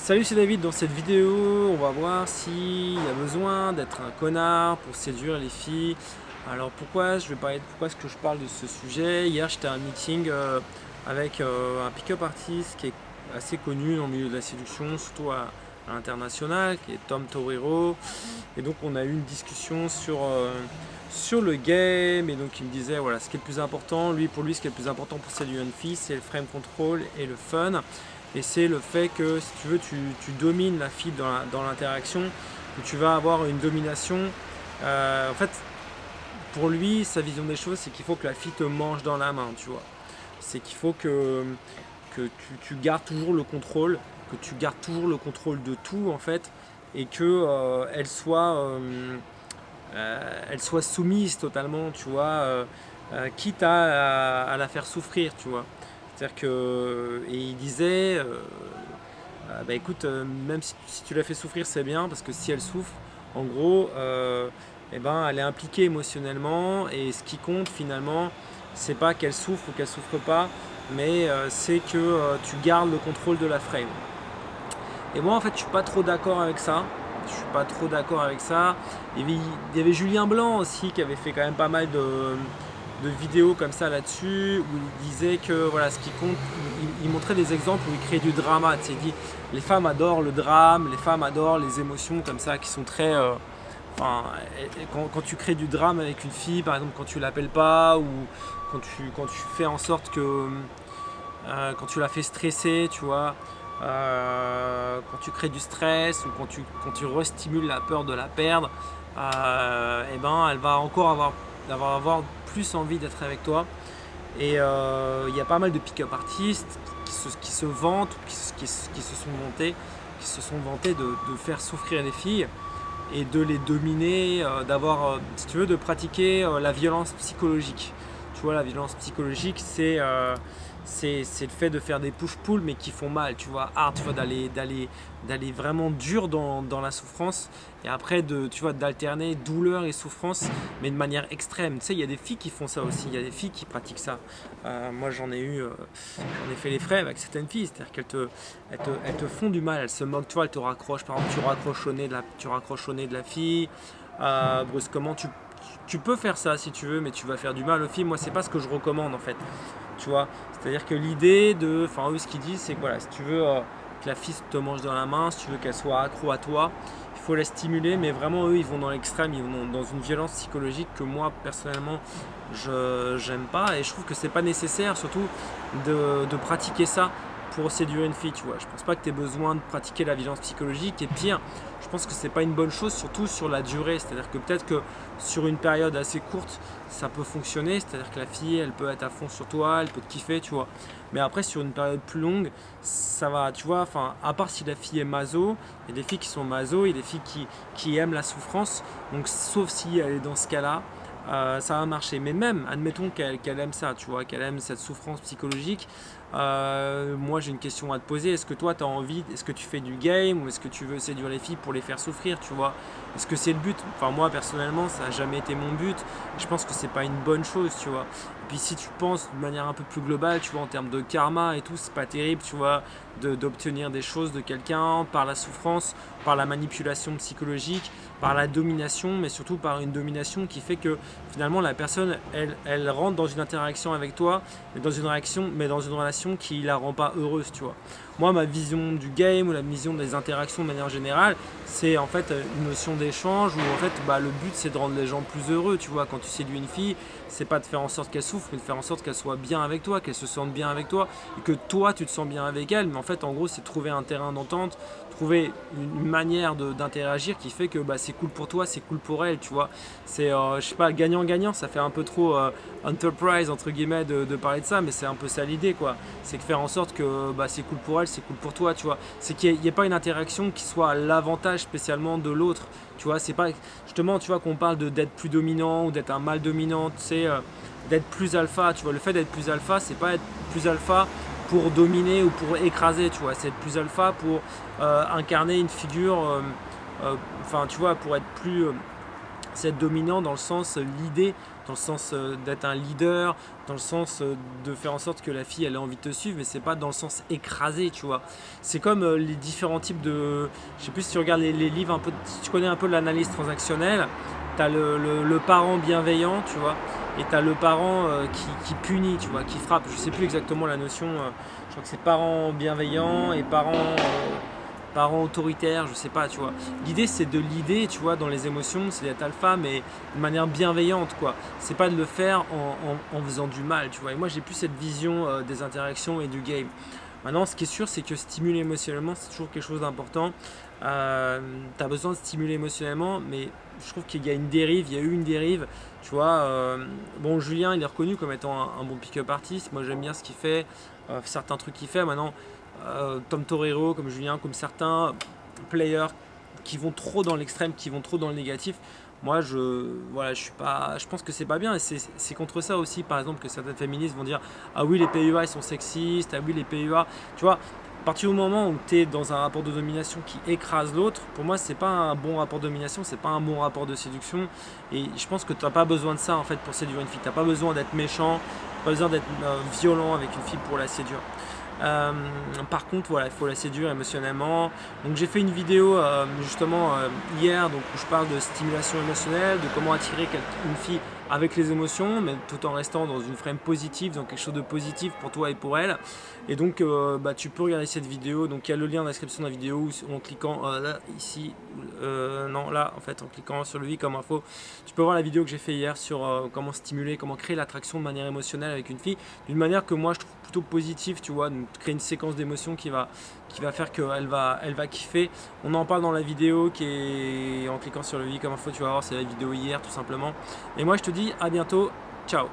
Salut, c'est David. Dans cette vidéo, on va voir s'il y a besoin d'être un connard pour séduire les filles. Alors pourquoi pourquoi est-ce que je parle de ce sujet? Hier, j'étais à un meeting avec un pick-up artist qui est assez connu dans le milieu de la séduction, surtout à l'international, qui est Tom Torero. Et donc on a eu une discussion sur le game, et donc il me disait voilà ce qui est le plus important, pour lui ce qui est le plus important pour séduire une fille, c'est le frame control et le fun. Et c'est le fait que si tu veux tu domines la fille dans l'interaction, que tu vas avoir une domination. En fait, pour lui, sa vision des choses, c'est qu'il faut que la fille te mange dans la main, tu vois. C'est qu'il faut que tu gardes toujours le contrôle, que tu gardes toujours le contrôle de tout en fait, et que elle soit soumise totalement, tu vois, quitte à la faire souffrir, tu vois. C'est-à-dire que, et il disait, bah écoute, même si tu la fais souffrir, c'est bien, parce que si elle souffre, en gros, eh ben, elle est impliquée émotionnellement, et ce qui compte finalement, c'est pas qu'elle souffre ou qu'elle souffre pas, mais c'est que tu gardes le contrôle de la frame. Et moi, en fait, je suis pas trop d'accord avec ça. Je suis pas trop d'accord avec ça. Il y avait Julien Blanc aussi qui avait fait quand même pas mal de vidéos comme ça là-dessus, où il disait que voilà, ce qui compte, il montrait des exemples où il crée du drama. Tu sais, il dit les femmes adorent le drame, les femmes adorent les émotions comme ça qui sont très. Enfin, quand tu crées du drame avec une fille, par exemple, quand tu l'appelles pas, ou quand tu fais en sorte que. Quand tu la fais stresser, tu vois. Quand tu crées du stress ou quand tu restimules la peur de la perdre, et ben elle va encore avoir plus envie d'être avec toi. Et il y a pas mal de pick-up artistes qui se vantent, qui se sont vantés de faire souffrir les filles et de les dominer, si tu veux, de pratiquer la violence psychologique. Tu vois, la violence psychologique, c'est le fait de faire des push-pull mais qui font mal, tu vois, hard, tu vois, d'aller vraiment dur dans la souffrance, et après tu vois, d'alterner douleur et souffrance, mais de manière extrême. Tu sais, il y a des filles qui font ça aussi, il y a des filles qui pratiquent ça. Moi j'en ai fait les frais avec certaines filles, c'est-à-dire elles te font du mal, elles se moquent, tu vois, elles te raccrochent, par exemple tu raccroches au nez de la fille, brusquement, tu peux faire ça si tu veux, mais tu vas faire du mal aux filles. Moi, c'est pas ce que je recommande en fait. Tu vois, c'est-à-dire que enfin eux, ce qu'ils disent, c'est que voilà, si tu veux que la fille te mange dans la main, si tu veux qu'elle soit accro à toi, il faut la stimuler, mais vraiment eux, ils vont dans l'extrême, ils vont dans une violence psychologique que moi, personnellement, je j'aime pas, et je trouve que c'est pas nécessaire, surtout de pratiquer ça pour séduire une fille, tu vois. Je pense pas que tu aies besoin de pratiquer la violence psychologique, et pire, je pense que c'est pas une bonne chose, surtout sur la durée. C'est-à-dire que peut-être que sur une période assez courte, ça peut fonctionner, c'est-à-dire que la fille, elle peut être à fond sur toi, elle peut te kiffer, tu vois. Mais après, sur une période plus longue, ça va, tu vois, enfin, à part si la fille est maso, il y a des filles qui sont maso, il y a des filles qui aiment la souffrance, donc sauf si elle est dans ce cas-là, ça va marcher. Mais même, admettons qu'elle aime ça, tu vois, qu'elle aime cette souffrance psychologique. Moi, j'ai une question à te poser. Est-ce que toi, tu as envie, est-ce que tu fais du game, ou est-ce que tu veux séduire les filles pour les faire souffrir, tu vois? Est-ce que c'est le but? Enfin, moi, personnellement, ça n'a jamais été mon but. Je pense que c'est pas une bonne chose, tu vois. Et puis, si tu penses de manière un peu plus globale, tu vois, en termes de karma et tout, c'est pas terrible, tu vois, d'obtenir des choses de quelqu'un par la souffrance, par la manipulation psychologique, par la domination, mais surtout par une domination qui fait que finalement la personne, elle rentre dans une interaction avec toi, mais dans une relation qui la rend pas heureuse, tu vois. Moi, ma vision du game, ou la vision des interactions de manière générale, c'est en fait une notion d'échange où en fait le but, c'est de rendre les gens plus heureux, tu vois. Quand tu séduis une fille, c'est pas de faire en sorte qu'elle souffre, mais de faire en sorte qu'elle soit bien avec toi, qu'elle se sente bien avec toi, et que toi tu te sens bien avec elle. Mais en fait, en gros, c'est trouver un terrain d'entente, trouver une manière d'interagir qui fait que c'est cool pour toi, c'est cool pour elle, tu vois. C'est, je sais pas, gagnant-gagnant, ça fait un peu trop enterprise entre guillemets de parler de ça, mais c'est un peu ça l'idée, quoi. C'est de faire en sorte que c'est cool pour elle, c'est cool pour toi, tu vois. C'est qu'il n'y ait pas une interaction qui soit à l'avantage spécialement de l'autre, tu vois. C'est pas justement, tu vois, qu'on parle d'être plus dominant ou d'être un mâle dominant, tu sais, d'être plus alpha, tu vois. Le fait d'être plus alpha, c'est pas être plus alpha pour dominer ou pour écraser, tu vois. C'est être plus alpha pour incarner une figure, enfin, tu vois, pour être plus c'est être dominant dans le sens l'idée, dans le sens d'être un leader, dans le sens de faire en sorte que la fille elle ait envie de te suivre, mais c'est pas dans le sens écrasé, tu vois. C'est comme les différents types de, je sais plus si tu regardes les livres un peu, si tu connais un peu l'analyse transactionnelle, tu as le parent bienveillant, tu vois, et tu as le parent qui punit, tu vois, qui frappe. Je sais plus exactement la notion, je crois que c'est parent bienveillant et parent autoritaire, je sais pas, tu vois. L'idée c'est de l'idée, tu vois, dans les émotions, c'est d'être alpha, mais de manière bienveillante, quoi. C'est pas de le faire en faisant du mal, tu vois. Et moi j'ai plus cette vision des interactions et du game. Maintenant, ce qui est sûr, c'est que stimuler émotionnellement, c'est toujours quelque chose d'important. Tu as besoin de stimuler émotionnellement, mais je trouve qu'il y a une dérive, il y a eu une dérive. Tu vois, bon, Julien, il est reconnu comme étant un bon pick-up artiste. Moi, j'aime bien ce qu'il fait, certains trucs qu'il fait. Maintenant, Tom Torero, comme Julien, comme certains players qui vont trop dans l'extrême, qui vont trop dans le négatif. Moi, voilà, je pense que c'est pas bien et c'est contre ça aussi, par exemple, que certaines féministes vont dire ah oui, les PUA ils sont sexistes, ah oui, les PUA. Tu vois, à partir du moment où tu es dans un rapport de domination qui écrase l'autre, pour moi, c'est pas un bon rapport de domination, c'est pas un bon rapport de séduction. Et je pense que tu n'as pas besoin de ça en fait pour séduire une fille. Tu n'as pas besoin d'être méchant, pas besoin d'être violent avec une fille pour la séduire. Par contre, voilà, il faut la séduire émotionnellement. Donc j'ai fait une vidéo justement hier, donc où je parle de stimulation émotionnelle, de comment attirer une fille avec les émotions, mais tout en restant dans une frame positive, dans quelque chose de positif pour toi et pour elle. Et donc tu peux regarder cette vidéo. Donc il y a le lien dans la description de la vidéo ou en cliquant là, ici, non là en fait, en cliquant sur le i comme info, tu peux voir la vidéo que j'ai fait hier sur comment stimuler, comment créer l'attraction de manière émotionnelle avec une fille, d'une manière que moi je trouve plutôt positive, tu vois, de créer une séquence d'émotions qui va faire qu'elle va kiffer. On en parle dans la vidéo qui est en cliquant sur le i comme info, tu vas voir, c'est la vidéo hier tout simplement. Et moi je te dis à bientôt, ciao.